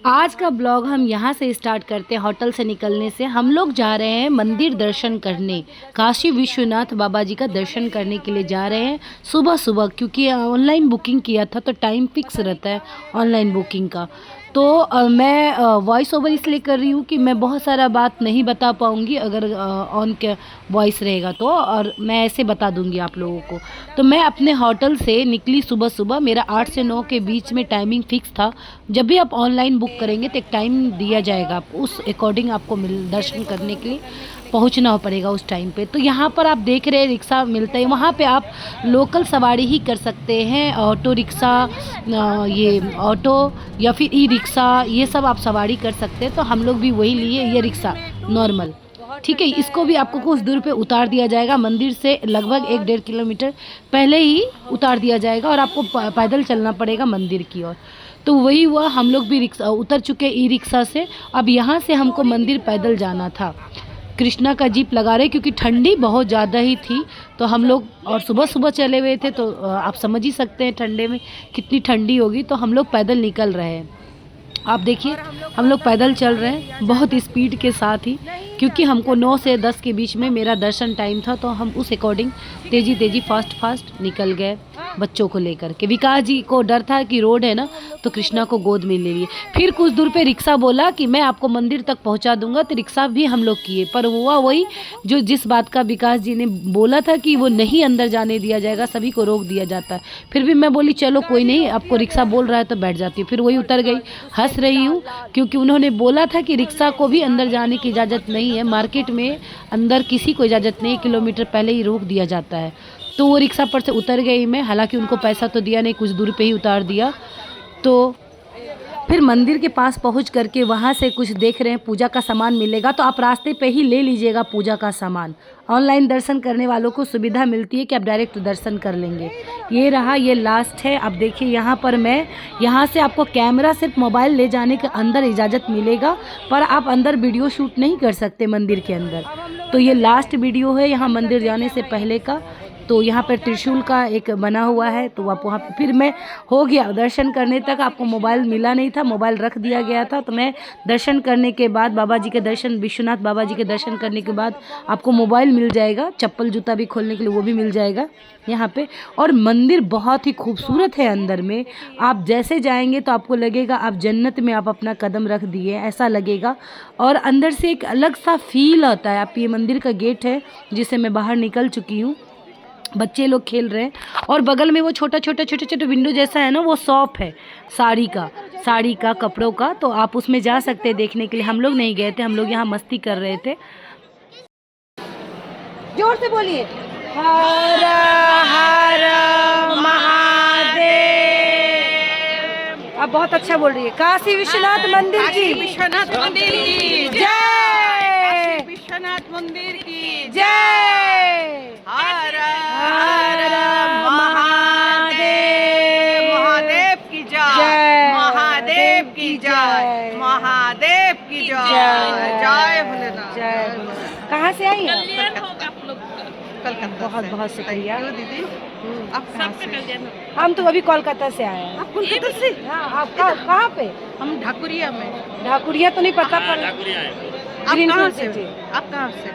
आज का ब्लॉग हम यहाँ से स्टार्ट करते हैं। होटल से निकलने से हम लोग जा रहे हैं मंदिर दर्शन करने, काशी विश्वनाथ बाबा जी का दर्शन करने के लिए जा रहे हैं सुबह सुबह, क्योंकि ऑनलाइन बुकिंग किया था तो टाइम फिक्स रहता है ऑनलाइन बुकिंग का। तो मैं वॉइस ओवर इसलिए कर रही हूँ कि मैं बहुत सारा बात नहीं बता पाऊँगी अगर ऑन के वॉइस रहेगा तो, और मैं ऐसे बता दूँगी आप लोगों को। तो मैं अपने होटल से निकली सुबह सुबह, मेरा 8 से 9 के बीच में टाइमिंग फिक्स था। जब भी आप ऑनलाइन बुक करेंगे तो एक टाइम दिया जाएगा, उस अकॉर्डिंग आपको दर्शन करने के लिए पहुंचना पड़ेगा उस टाइम पे। तो यहाँ पर आप देख रहे हैं रिक्शा मिलता है, वहाँ पे आप लोकल सवारी ही कर सकते हैं। ऑटो रिक्शा, ये ऑटो या फिर ई रिक्शा, ये सब आप सवारी कर सकते हैं। तो हम लोग भी वही लिए, ये रिक्शा नॉर्मल, ठीक है। इसको भी आपको कुछ दूर पे उतार दिया जाएगा, मंदिर से लगभग 1-1.5 किलोमीटर पहले ही उतार दिया जाएगा और आपको पैदल चलना पड़ेगा मंदिर की ओर। तो वही हुआ, हम लोग भी रिक्शा उतर चुके ई रिक्शा से। अब यहाँ से हमको मंदिर पैदल जाना था। कृष्णा का जीप लगा रहे क्योंकि ठंडी बहुत ज़्यादा ही थी, तो हम लोग और सुबह सुबह चले हुए थे, तो आप समझ ही सकते हैं ठंडे में कितनी ठंडी होगी। तो हम लोग पैदल निकल रहे हैं। आप देखिए हम लोग पैदल चल रहे हैं बहुत स्पीड के साथ ही, क्योंकि हमको 9 से 10 के बीच में मेरा दर्शन टाइम था। तो हम उस अकॉर्डिंग तेज़ी फास्ट निकल गए बच्चों को लेकर के। विकास जी को डर था कि रोड है ना, तो कृष्णा को गोद में ले लिए। फिर कुछ दूर पे रिक्शा बोला कि मैं आपको मंदिर तक पहुंचा दूंगा, तो रिक्शा भी हम लोग किए। पर हुआ वही जो जिस बात का विकास जी ने बोला था कि वो नहीं अंदर जाने दिया जाएगा, सभी को रोक दिया जाता है। फिर भी मैं बोली चलो कोई नहीं, आपको रिक्शा बोल रहा है तो बैठ जाती हूँ। फिर वही उतर गई, हंस रही हूँ क्योंकि उन्होंने बोला था कि रिक्शा को भी अंदर जाने की इजाज़त नहीं है। मार्केट में अंदर किसी को इजाज़त नहीं, किलोमीटर पहले ही रोक दिया जाता है। तो वो रिक्शा पर से उतर गई मैं, हालांकि उनको पैसा तो दिया नहीं, कुछ दूर पे ही उतार दिया। तो फिर मंदिर के पास पहुंच करके वहाँ से कुछ देख रहे हैं, पूजा का सामान मिलेगा तो आप रास्ते पे ही ले लीजिएगा पूजा का सामान। ऑनलाइन दर्शन करने वालों को सुविधा मिलती है कि आप डायरेक्ट दर्शन कर लेंगे। ये रहा, ये लास्ट है। अब देखिए यहाँ पर मैं, यहाँ से आपको कैमरा सिर्फ मोबाइल ले जाने के अंदर इजाज़त मिलेगा, पर आप अंदर वीडियो शूट नहीं कर सकते मंदिर के अंदर। तो ये लास्ट वीडियो है यहाँ मंदिर जाने से पहले का। तो यहाँ पर त्रिशूल का एक बना हुआ है, तो आप वहाँ पे, फिर मैं हो गया दर्शन करने तक। आपको मोबाइल मिला नहीं था, मोबाइल रख दिया गया था। तो मैं दर्शन करने के बाद, बाबा जी के दर्शन, विश्वनाथ बाबा जी के दर्शन करने के बाद आपको मोबाइल मिल जाएगा, चप्पल जूता भी खोलने के लिए वो भी मिल जाएगा यहाँ पे। और मंदिर बहुत ही खूबसूरत है। अंदर में आप जैसे जाएंगे तो आपको लगेगा आप जन्नत में आप अपना कदम रख दिए, ऐसा लगेगा। और अंदर से एक अलग सा फील आता है। आप, ये मंदिर का गेट है जिसे मैं बाहर निकल चुकी हूँ, बच्चे लोग खेल रहे हैं। और बगल में वो छोटे विंडो जैसा है ना, वो शॉप है साड़ी का कपड़ों का। तो आप उसमें जा सकते हैं देखने के लिए। हम लोग नहीं गए थे, हम लोग यहाँ मस्ती कर रहे थे। जोर से बोलिए, हर हर महादेव। आप बहुत अच्छा बोल रही है। काशी विश्वनाथ मंदिर की, विश्वनाथ मंदिर की जय, विश्वनाथ मंदिर की जय, हर हर महादेव, महादेव की जय, महादेव की जय, महादेव की जय, जय भोलेनाथ, जय भोलेनाथ। कहाँ से आई हैं? कलकत्ता। बहुत बहुत शुक्रिया दीदी। आप कहाँ से? हम तो अभी कोलकाता से आए हैं। आप कोलकाता से? हाँ, आप कहाँ पे? हम ढाकुरिया में। ढाकुरिया तो नहीं पता, पर आप ग्रीन कहाँ फील्ड से? सिटी। आप कहाँ से?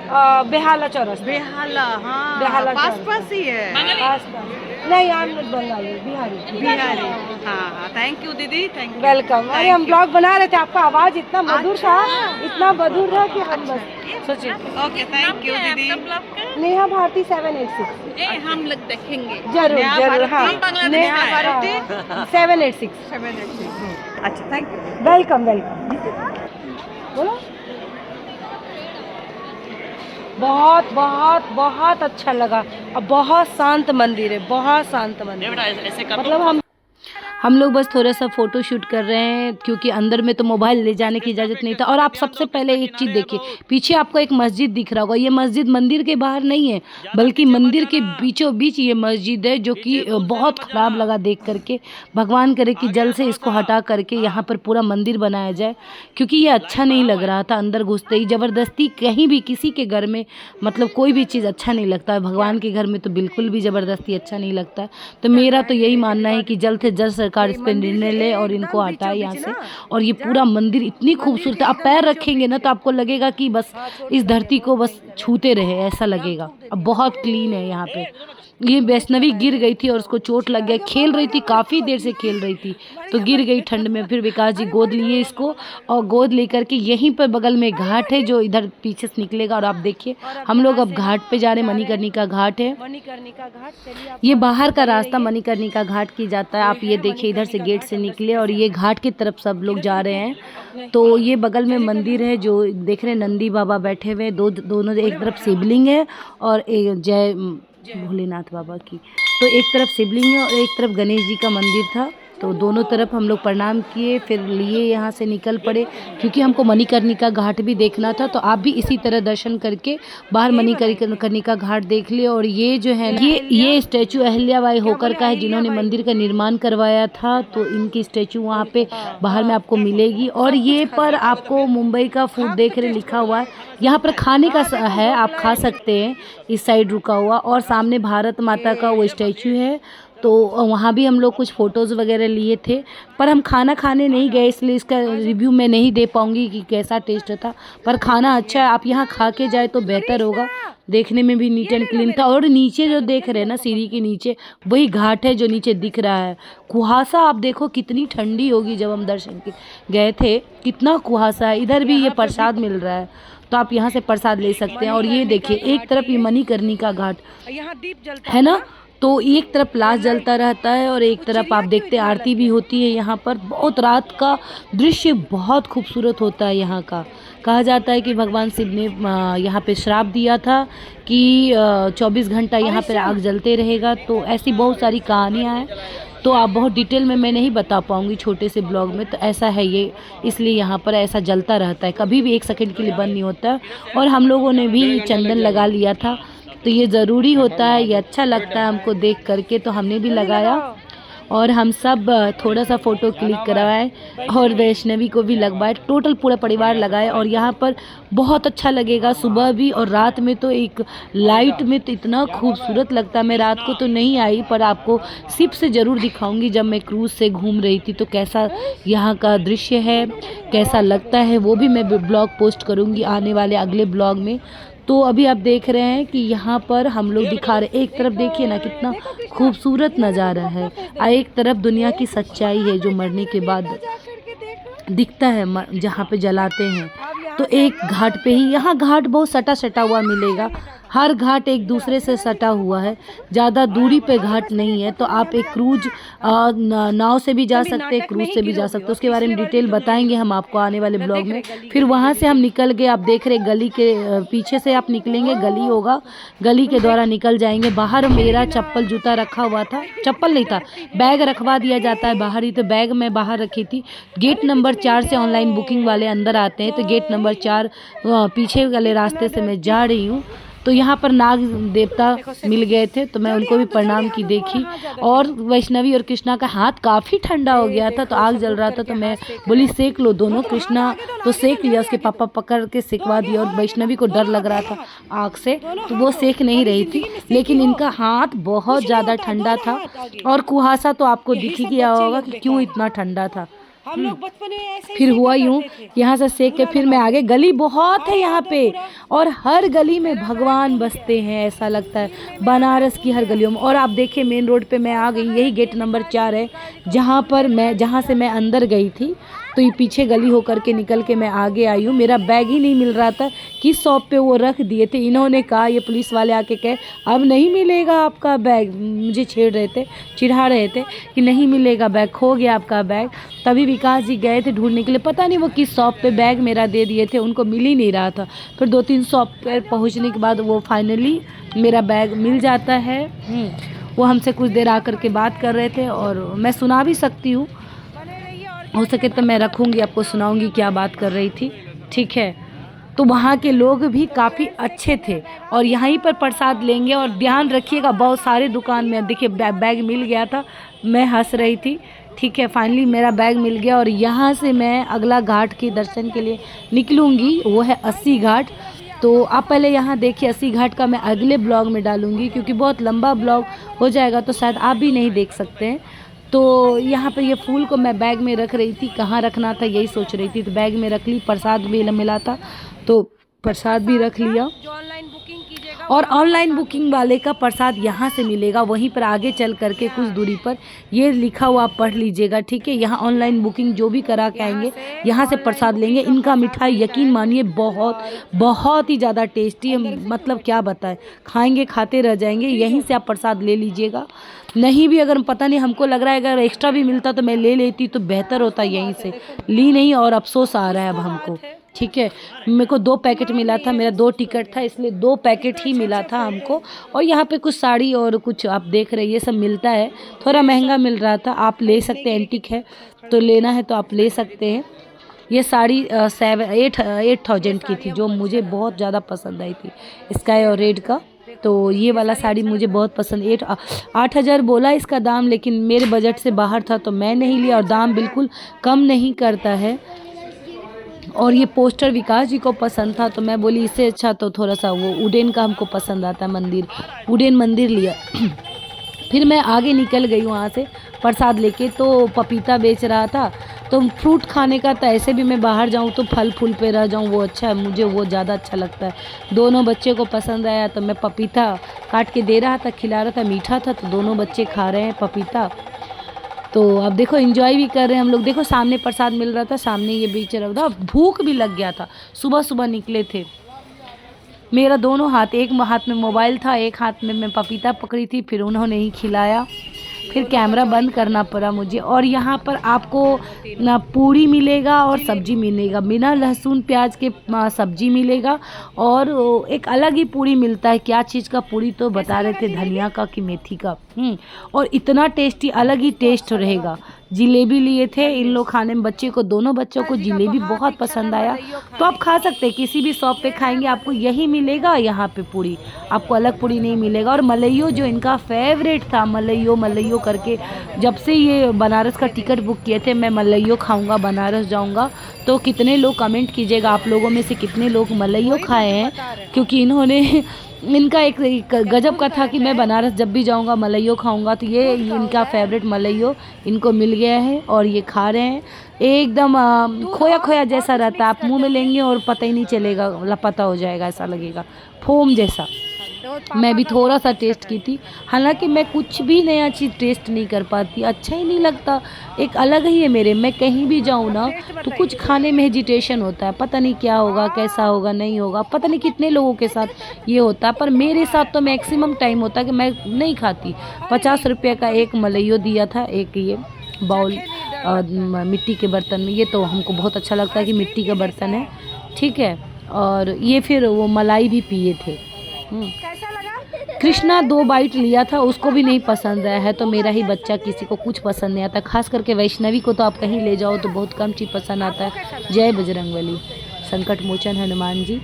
बेहाला चौरस। बेहाला, हाँ, बेहाला पास चौरस। पास ही है। पास पास। नहीं, I am not Bengali, Bihari. Bihari. हाँ, थैंक यू दीदी, थैंक यू। वेलकम। अरे हम ब्लॉग बना रहे थे, आपका आवाज इतना मधुर था, इतना मधुर था कि हम बस सोचिए। ओके, थैंक यू दीदी। नेहा भारती 786। हम लोग देखेंगे। जरूर जरूर, हाँ, नेहा भारती 786। 786। अच्छा, थैंक यू। वेलकम बोलो। बहुत बहुत बहुत अच्छा लगा। और बहुत शांत मंदिर है, बहुत शांत मंदिर है। मतलब हम लोग बस थोड़ा सा फ़ोटो शूट कर रहे हैं, क्योंकि अंदर में तो मोबाइल ले जाने की इजाज़त नहीं था। और आप सबसे पहले एक चीज़ देखिए, पीछे आपको एक मस्जिद दिख रहा होगा। ये मस्जिद मंदिर के बाहर नहीं है, बल्कि मंदिर के बीचों बीच ये मस्जिद है, जो कि बहुत ख़राब लगा देख करके। भगवान करे कि जल्द से इसको हटा करके यहाँ पर पूरा मंदिर बनाया जाए, क्योंकि ये अच्छा नहीं लग रहा था। अंदर घुसते ही ज़बरदस्ती कहीं भी किसी के घर में, मतलब कोई भी चीज़ अच्छा नहीं लगता है। भगवान के घर में तो बिल्कुल भी ज़बरदस्ती अच्छा नहीं लगता है। तो मेरा तो यही मानना है कि जल्द से जल्द सरकार इस पर निर्णय ले और इनको हटाए यहाँ से। और ये पूरा मंदिर इतनी खूबसूरत है, आप पैर रखेंगे ना तो आपको लगेगा कि बस इस धरती को बस छूते रहे, ऐसा लगेगा। अब बहुत क्लीन है यहाँ पे। ये वैष्णवी गिर गई थी और उसको चोट लग गया, खेल रही थी, काफ़ी देर से खेल रही थी तो गिर गई ठंड में। फिर विकास जी गोद लिए इसको और गोद लेकर के यहीं पर बगल में घाट है जो इधर पीछे से निकलेगा। और आप देखिए हम लोग अब घाट पे जा रहे हैं, मणिकर्णिका घाट है। ये बाहर का रास्ता मणिकर्णिका घाट की जाता है। आप ये देखिए इधर से गेट से निकले और ये घाट की तरफ सब लोग जा रहे हैं। तो ये बगल में मंदिर है जो देख रहे हैं, नंदी बाबा बैठे हुए, दोनों एक तरफ शिवलिंग है और एक जय भोलेनाथ बाबा की, तो एक तरफ शिवलिंग है और एक तरफ गणेश जी का मंदिर था। तो दोनों तरफ हम लोग प्रणाम किए, फिर लिए यहाँ से निकल पड़े क्योंकि हमको मणिकर्णिका घाट भी देखना था। तो आप भी इसी तरह दर्शन करके बाहर मणिकर्णिका घाट देख लिए। और ये जो है ये स्टैचू अहिल्याबाई होकर का है जिन्होंने मंदिर का निर्माण करवाया था। तो इनकी स्टैचू वहाँ पे बाहर में आपको मिलेगी। और ये पर आपको मुंबई का फूड देख रहे लिखा हुआ है, यहाँ पर खाने का है, आप खा सकते हैं इस साइड रुका हुआ। और सामने भारत माता का वो स्टैचू है, तो वहाँ भी हम लोग कुछ फ़ोटोज़ वगैरह लिए थे। पर हम खाना खाने नहीं गए इसलिए इसका रिव्यू मैं नहीं दे पाऊँगी कि कैसा टेस्ट था। पर खाना अच्छा है, आप यहाँ खा के जाए तो बेहतर होगा। देखने में भी नीट एंड क्लीन था। और नीचे जो देख रहे हैं ना सीढ़ी के नीचे, वही घाट है जो नीचे दिख रहा है। कुहासा आप देखो कितनी ठंडी होगी, जब हम दर्शन के गए थे कितना कुहासा है। इधर भी ये प्रसाद मिल रहा है तो आप यहाँ से प्रसाद ले सकते हैं। और ये देखिए एक तरफ ये मणिकर्णिका घाट है ना, तो एक तरफ लाश जलता रहता है और एक तरफ आप देखते हैं आरती भी होती है यहाँ पर। बहुत रात का दृश्य बहुत खूबसूरत होता है यहाँ का। कहा जाता है कि भगवान शिव ने यहाँ पे श्राप दिया था कि 24 घंटा यहाँ पर आग जलते रहेगा। तो ऐसी बहुत सारी कहानियाँ हैं, तो आप बहुत डिटेल में मैं नहीं बता पाऊँगी छोटे से ब्लॉग में। तो ऐसा है ये, इसलिए यहाँ पर ऐसा जलता रहता है, कभी भी 1 सेकंड के लिए बंद नहीं होता। और हम लोगों ने भी चंदन लगा लिया था, तो ये ज़रूरी होता है, ये अच्छा लगता है हमको देख करके, तो हमने भी लगाया। और हम सब थोड़ा सा फ़ोटो क्लिक करवाए और वैष्णवी को भी लगवाए, टोटल पूरा परिवार लगाए। और यहाँ पर बहुत अच्छा लगेगा सुबह भी और रात में। तो एक लाइट में तो इतना खूबसूरत लगता है। मैं रात को तो नहीं आई पर आपको शिप से ज़रूर दिखाऊंगी जब मैं क्रूज़ से घूम रही थी तो कैसा यहाँ का दृश्य है, कैसा लगता है, वो भी मैं ब्लॉग पोस्ट करूँगी आने वाले अगले ब्लॉग में। तो अभी आप देख रहे हैं कि यहाँ पर हम लोग दिखा रहे, एक तरफ देखिए ना कितना खूबसूरत नज़ारा है, और एक तरफ दुनिया की सच्चाई है जो मरने के बाद दिखता है जहाँ पे जलाते हैं। तो एक घाट पे ही, यहाँ घाट बहुत सटा सटा हुआ मिलेगा, हर घाट एक दूसरे से सटा हुआ है, ज़्यादा दूरी पे घाट नहीं है। तो आप एक क्रूज नाव से भी जा सकते हैं, क्रूज से भी जा सकते हैं, उसके बारे में डिटेल बताएंगे हम आपको आने वाले ब्लॉग में। फिर वहाँ से हम निकल गए, आप देख रहे गली के पीछे से आप निकलेंगे, गली होगा, गली के द्वारा निकल जाएंगे। बाहर मेरा चप्पल जूता रखा हुआ था, चप्पल नहीं था, बैग रखवा दिया जाता है बाहर ही, तो बैग मैं बाहर रखी थी। गेट नंबर 4 से ऑनलाइन बुकिंग वाले अंदर आते हैं, तो गेट नंबर 4 पीछे वाले रास्ते से मैं जा रही हूँ। तो यहाँ पर नाग देवता मिल गए थे तो मैं उनको भी प्रणाम की देखी। और वैष्णवी और कृष्णा का हाथ काफ़ी ठंडा हो गया था, तो आग जल रहा था, तो मैं बोली सेक लो दोनों। कृष्णा तो सेक लिया, उसके पापा पकड़ के सेकवा दिया, और वैष्णवी को डर लग रहा था आग से तो वो सेक नहीं रही थी, लेकिन इनका हाथ बहुत ज़्यादा ठंडा था। और कुहासा तो आपको दिख ही गया होगा कि क्यों इतना ठंडा था। हम लोग बचपन में ऐसे फिर हुआ यूँ, यहाँ से सेक के फिर मैं आगे, गली बहुत है यहाँ पे और हर गली में भगवान बसते हैं, ऐसा लगता है बनारस की हर गलियों में। और आप देखिए मेन रोड पे मैं आ गई, यही गेट नंबर 4 है जहाँ से मैं अंदर गई थी। तो ये पीछे गली होकर के निकल के मैं आगे आई हूँ। मेरा बैग ही नहीं मिल रहा था, किस शॉप पे वो रख दिए थे। इन्होंने कहा, ये पुलिस वाले आके कहे अब नहीं मिलेगा आपका बैग, मुझे चिढ़ा रहे थे कि नहीं मिलेगा बैग, खो गया आपका बैग। तभी विकास जी गए थे ढूंढने के लिए, पता नहीं वो किस शॉप पे बैग मेरा दे दिए थे, उनको मिल ही नहीं रहा था। फिर 2-3 शॉप पर पहुँचने के बाद वो फाइनली मेरा बैग मिल जाता है। वो हमसे कुछ देर आकर के बात कर रहे थे और मैं सुना भी सकती हूँ, हो सके तो मैं रखूँगी, आपको सुनाऊँगी क्या बात कर रही थी, ठीक है। तो वहाँ के लोग भी काफ़ी अच्छे थे और यहीं पर प्रसाद लेंगे। और ध्यान रखिएगा, बहुत सारे दुकान में देखिए बैग मिल गया था, मैं हंस रही थी, ठीक है। फाइनली मेरा बैग मिल गया और यहाँ से मैं अगला घाट के दर्शन के लिए निकलूँगी, वो है 80 घाट। तो आप पहले यहाँ देखिए, 80 घाट का मैं अगले ब्लॉग में डालूँगी क्योंकि बहुत लंबा ब्लॉग हो जाएगा तो शायद आप भी नहीं देख सकते हैं। तो तो यहाँ पर ये फूल को मैं बैग में रख रही थी, कहाँ रखना था यही सोच रही थी, तो बैग में रख ली। प्रसाद भी मिला था तो प्रसाद भी रख लिया। और ऑनलाइन बुकिंग वाले का प्रसाद यहाँ से मिलेगा, वहीं पर आगे चल करके कुछ दूरी पर ये लिखा हुआ आप पढ़ लीजिएगा, ठीक है। यहाँ ऑनलाइन बुकिंग जो भी करा के आएंगे यहाँ से प्रसाद लेंगे। इनका मिठाई यकीन मानिए बहुत ही ज़्यादा टेस्टी है, मतलब क्या बताएं, खाएंगे खाते रह जाएंगे। यहीं से आप प्रसाद ले लीजिएगा। नहीं भी अगर पता नहीं, हमको लग रहा है अगर एक्स्ट्रा भी मिलता तो मैं ले लेती तो बेहतर होता, यहीं से ली नहीं और अफसोस आ रहा है अब हमको, ठीक है। मेरे को 2 पैकेट मिला था, मेरा 2 टिकट था इसलिए 2 पैकेट ही मिला था हमको। और यहाँ पे कुछ साड़ी और कुछ आप देख रहे हैं ये सब मिलता है, थोड़ा महंगा मिल रहा था। आप ले सकते हैं, एंटीक है तो लेना है तो आप ले सकते हैं। ये साड़ी 8,000 की थी जो मुझे बहुत ज़्यादा पसंद आई थी, स्काई और रेड का। तो ये वाला साड़ी मुझे बहुत पसंद, 8,000 बोला इसका दाम, लेकिन मेरे बजट से बाहर था तो मैं नहीं लिया। और दाम बिल्कुल कम नहीं करता है। और ये पोस्टर विकास जी को पसंद था तो मैं बोली इससे अच्छा तो थोड़ा सा वो उडेन का हमको पसंद आता है मंदिर, उडेन मंदिर लिया। फिर मैं आगे निकल गई वहाँ से प्रसाद लेके। तो पपीता बेच रहा था, तो फ्रूट खाने का था, ऐसे भी मैं बाहर जाऊँ तो फल फूल पे रह जाऊँ वो अच्छा है, मुझे वो ज़्यादा अच्छा लगता है। दोनों बच्चे को पसंद आया तो मैं पपीता काट के दे रहा था, खिला रहा था, मीठा था तो दोनों बच्चे खा रहे हैं पपीता। तो अब देखो एंजॉय भी कर रहे हैं हम लोग। देखो सामने प्रसाद मिल रहा था, सामने ये बेच रहा था। भूख भी लग गया था, सुबह सुबह निकले थे। मेरा दोनों हाथ, एक हाथ में मोबाइल था, एक हाथ में मैं पपीता पकड़ी थी, फिर उन्होंने ही खिलाया, फिर कैमरा बंद करना पड़ा मुझे। और यहाँ पर आपको ना पूरी मिलेगा और सब्जी मिलेगा, बिना लहसुन प्याज के सब्जी मिलेगा। और एक अलग ही पूरी मिलता है, क्या चीज़ का पूरी तो बता रहे थे, धनिया का कि मेथी का। और इतना टेस्टी, अलग ही टेस्ट रहेगा। जिलेबी लिए थे इन लोग खाने में, बच्चे को, दोनों बच्चों को जिलेबी बहुत पसंद आया। तो आप खा सकते हैं, किसी भी शॉप पे खाएंगे आपको यही मिलेगा, यहाँ पे पूरी, आपको अलग पूरी नहीं मिलेगा। और मलइयो जो इनका फेवरेट था, मलइयो करके, जब से ये बनारस का टिकट बुक किए थे मैं मलइयो खाऊंगा, बनारस जाऊंगा। तो कितने लोग कमेंट कीजिएगा, आप लोगों में से कितने लोग मलइयो खाए हैं, क्योंकि इन्होंने इनका एक गजब का था कि मैं बनारस जब भी जाऊंगा मलइयो खाऊंगा। तो ये इनका फेवरेट मलइयो इनको मिल गया है और ये खा रहे हैं। एकदम खोया खोया जैसा रहता है, आप मुंह में लेंगे और पता ही नहीं चलेगा, लापता हो जाएगा, ऐसा लगेगा फोम जैसा। मैं भी थोड़ा सा टेस्ट की थी, हालांकि मैं कुछ भी नया चीज़ टेस्ट नहीं कर पाती, अच्छा ही नहीं लगता। एक अलग ही है मेरे, मैं कहीं भी जाऊँ ना तो कुछ खाने में हेजिटेशन होता है, पता नहीं क्या होगा, कैसा होगा, नहीं होगा, पता नहीं कितने लोगों के साथ ये होता है। पर मेरे साथ तो मैक्सिमम टाइम होता है कि मैं नहीं खाती। 50 रुपये का एक मलइयो दिया था, एक ये बाउल मिट्टी के बर्तन में। ये तो हमको बहुत अच्छा लगता है कि मिट्टी का बर्तन है, ठीक है। और ये फिर वो मलाई भी पिए थे। कृष्णा 2 बाइट लिया था, उसको भी नहीं पसंद आया है। तो मेरा ही बच्चा, किसी को कुछ पसंद नहीं आता, खास करके वैष्णवी को तो आप कहीं ले जाओ तो बहुत कम चीज़ पसंद आता है। जय बजरंगबली, संकट मोचन हनुमान जी।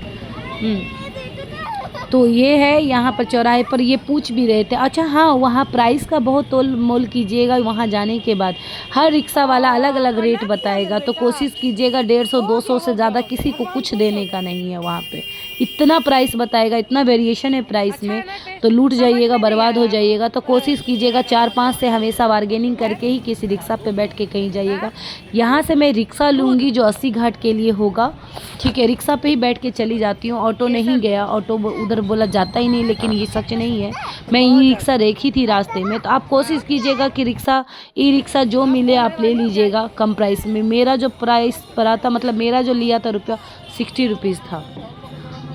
तो ये है यहाँ पर चौराहे पर। ये पूछ भी रहे थे, अच्छा हाँ, वहाँ प्राइस का बहुत तोल मोल कीजिएगा। वहाँ जाने के बाद हर रिक्शा वाला अलग अलग रेट बताएगा, तो कोशिश कीजिएगा 150-200 से ज़्यादा किसी को कुछ देने का नहीं है। वहाँ पे इतना प्राइस बताएगा, इतना वेरिएशन है प्राइस में, तो लूट जाइएगा, बर्बाद हो जाइएगा। तो कोशिश कीजिएगा 4-5 से हमेशा बार्गेनिंग करके ही किसी रिक्शा पे बैठ के कहीं जाइएगा। यहाँ से मैं रिक्शा लूँगी जो 80 घाट के लिए होगा, ठीक है। रिक्शा पे ही बैठ के चली जाती हूँ, ऑटो नहीं गया, ऑटो उधर बोला जाता ही नहीं, लेकिन ये सच नहीं है। मैं ई रिक्शा देखी थी रास्ते में। तो आप कोशिश कीजिएगा कि रिक्शा, ई रिक्शा जो मिले आप ले लीजिएगा कम प्राइस में। मेरा जो प्राइस पड़ा था, मतलब मेरा जो लिया था रुपया 60 रुपीज़ था।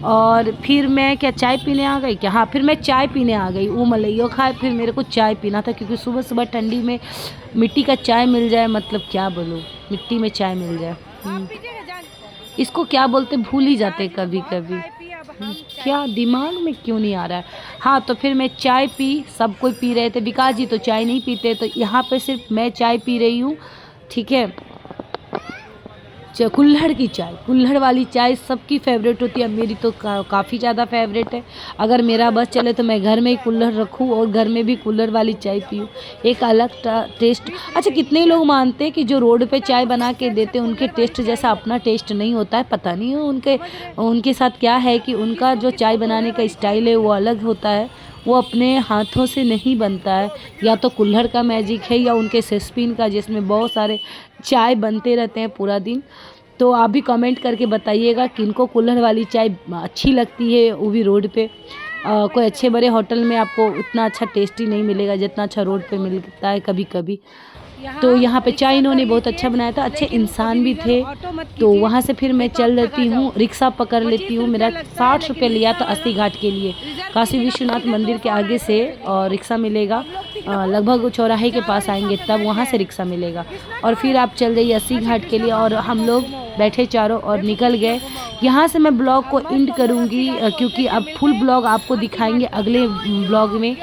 और फिर मैं क्या चाय पीने आ गई क्या? हाँ, फिर मैं चाय पीने आ गई। वो मलइयो खाए, फिर मेरे को चाय पीना था, क्योंकि सुबह सुबह ठंडी में मिट्टी का चाय मिल जाए, मतलब क्या बोलूँ, मिट्टी में चाय मिल जाए, इसको क्या बोलते भूल ही जाते कभी कभी, क्या दिमाग में क्यों नहीं आ रहा है। हाँ, तो फिर मैं चाय पी, सब कोई पी रहे थे, विकास जी तो चाय नहीं पीते, तो यहाँ पे सिर्फ मैं चाय पी रही हूँ, ठीक है। कुल्हड़ की चाय, कुल्हड़ वाली चाय सबकी फेवरेट होती है, मेरी तो काफ़ी ज़्यादा फेवरेट है। अगर मेरा बस चले तो मैं घर में ही कुल्हड़ रखूँ और घर में भी कुल्हड़ वाली चाय पीऊँ, एक अलग टेस्ट। अच्छा, कितने लोग मानते हैं कि जो रोड पे चाय बना के देते हैं उनके टेस्ट जैसा अपना टेस्ट नहीं होता है। पता नहीं उनके साथ क्या है कि उनका जो चाय बनाने का स्टाइल है वो अलग होता है, वो अपने हाथों से नहीं बनता है, या तो कुल्हड़ का मैजिक है या उनके सस्पिन का, जिसमें बहुत सारे चाय बनते रहते हैं पूरा दिन। तो आप भी कमेंट करके बताइएगा किनको कुल्हड़ वाली चाय अच्छी लगती है, वो भी रोड पे। कोई अच्छे बड़े होटल में आपको उतना अच्छा टेस्टी नहीं मिलेगा जितना अच्छा रोड पे मिलता है कभी कभी। तो यहाँ पे चाय इन्होंने बहुत अच्छा बनाया था, अच्छे इंसान भी थे। तो वहाँ से फिर मैं चल लेती हूँ, रिक्शा पकड़ लेती हूँ। मेरा 60 रुपये लिया था अस्सी घाट के लिए, काशी विश्वनाथ मंदिर के आगे से और रिक्शा मिलेगा, लगभग चौराहे के पास आएंगे तब वहाँ से रिक्शा मिलेगा। और फिर आप चल जाइए अस्सी घाट के लिए, और हम लोग बैठे चारों और निकल गए। यहाँ से मैं ब्लॉग को एंड करूँगी क्योंकि अब फुल ब्लॉग आपको दिखाएंगे अगले ब्लॉग में।